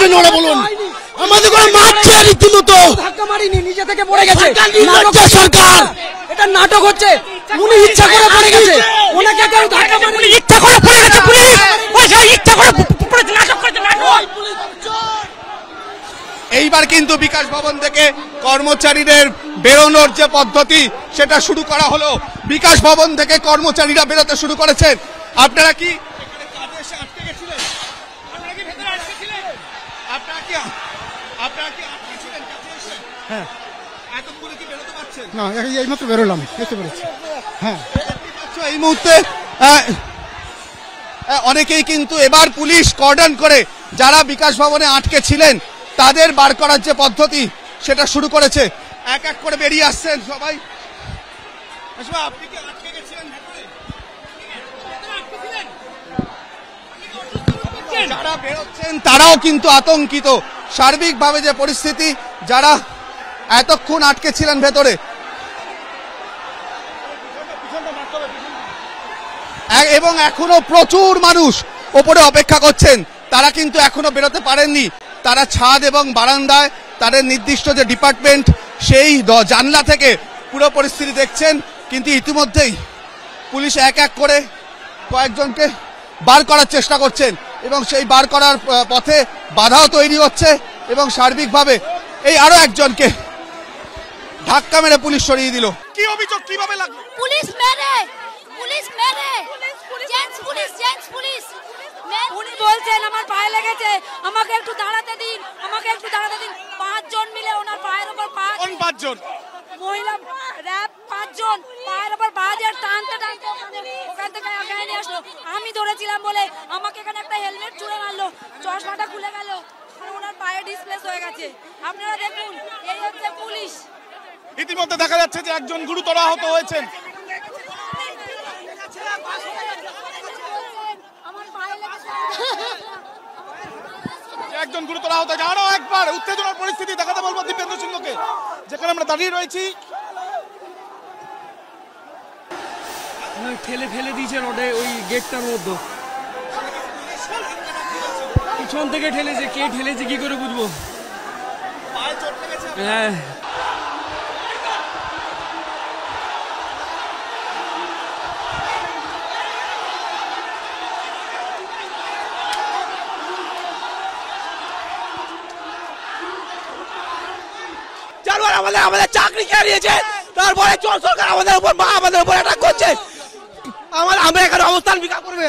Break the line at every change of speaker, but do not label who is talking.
জন্য ওরা বলুন? আমাদের কোনো মারছে রীতিমতো,
ধাক্কা মারিনি, নিজে থেকে পড়ে গেছে।
সরকার
এটা নাটক হচ্ছে, উনি ইচ্ছা করে পড়ে গেছে, ওনাকে কেউ ধাক্কা মারেনি, ইচ্ছা করে পড়ে গেছে পুলিশ, ইচ্ছা করে নাটক করছে, নাটক।
এইবার কিন্তু বিকাশ ভবন থেকে কর্মচারীদের বেরোনোর যে পদ্ধতি সেটা শুরু করা হলো। বিকাশ ভবন থেকে কর্মচারীরা বেরোতে শুরু করেছেন। আপনারা কি
এইমাত্র বেরোলাম, বুঝতে পেরেছি। হ্যাঁ,
এই মুহূর্তে অনেকেই কিন্তু এবার পুলিশ কর্ডন করে যারা বিকাশ ভবনে আটকে ছিলেন তাদের বার করার যে পদ্ধতি সেটা শুরু করেছে। এক এক করে বেরিয়ে আসছেন সবাই। আপনি কি আটকে গেছিলেন? যারা বেরোচ্ছেন তারাও কিন্তু আতঙ্কিত। সার্বিকভাবে যে পরিস্থিতি, যারা এতক্ষণ আটকে ছিলেন ভেতরে, এবং এখনো প্রচুর মানুষ ওপরে অপেক্ষা করছেন, তারা কিন্তু এখনো বেরোতে পারেননি। তারা ছাদ এবং বারান্দায় তাদের নির্দিষ্ট যে ডিপার্টমেন্ট সেই জানলা থেকে পুরো পরিস্থিতি দেখছেন। কিন্তু ইতিমধ্যেই পুলিশ এক এক করে কয়েকজনকে বার করার চেষ্টা করছেন এবং সেই বার করার পথে বাধাও তৈরি হচ্ছে এবং সার্বিকভাবে এই আরো একজনকে ধাক্কা মেরে পুলিশ সরিয়ে দিল। কি অভিযোগ, কিভাবে লাগলো?
পুলিশ মেরে, পুলিশ মেরে, জেন্টস পুলিশ, জেন্টস পুলিশ।
উনি বলছেন আমার পায়ে লেগেছে, আমাকে একটু দাঁড়াতে দিন, আমাকে একটু দাঁড়াতে দিন। 5 জন মিলে ওনার পায়ের উপর পা,
কোন 5 জন?
মহিলা র‍্যাব 5 জন পায়ের উপর পা দিয়ে টানতে টানতে ওখান থেকে আগায় নিয়ে আসলো। আমি ধরেছিলাম বলে আমাকে এখানে একটা হেলমেট ছুঁড়ে মারলো, চশমাটা খুলে গেল আর ওনার পায়ে ডিসপ্লেস হয়ে গেছে। আপনারা দেখুন, এই হচ্ছে পুলিশ।
ইতিমধ্যে দেখা যাচ্ছে যে একজন গুরুতর আহত হয়েছেন। একজন গুরুতর আহত হয়েছে। আরো একবার উত্তেজনার পরিস্থিতি দেখাতে বলবো দীপেন্দ্র সিংহকে, যেখানে আমরা দাঁড়িয়ে রয়েছি।
ঠেলে ফেলে দিয়েছে রোডে, ওই গেটটার মধ্যে পিছন থেকে ঠেলেছে। কে ঠেলেছে কি করে বুঝবো? হ্যাঁ,
আমাদের চাকরি খেয়ে নিয়েছে, তারপরে চোর সরকার আমাদের উপর অ্যাটাক করছে। আমরা এখানে অবস্থান বিক্ষোভ করবে।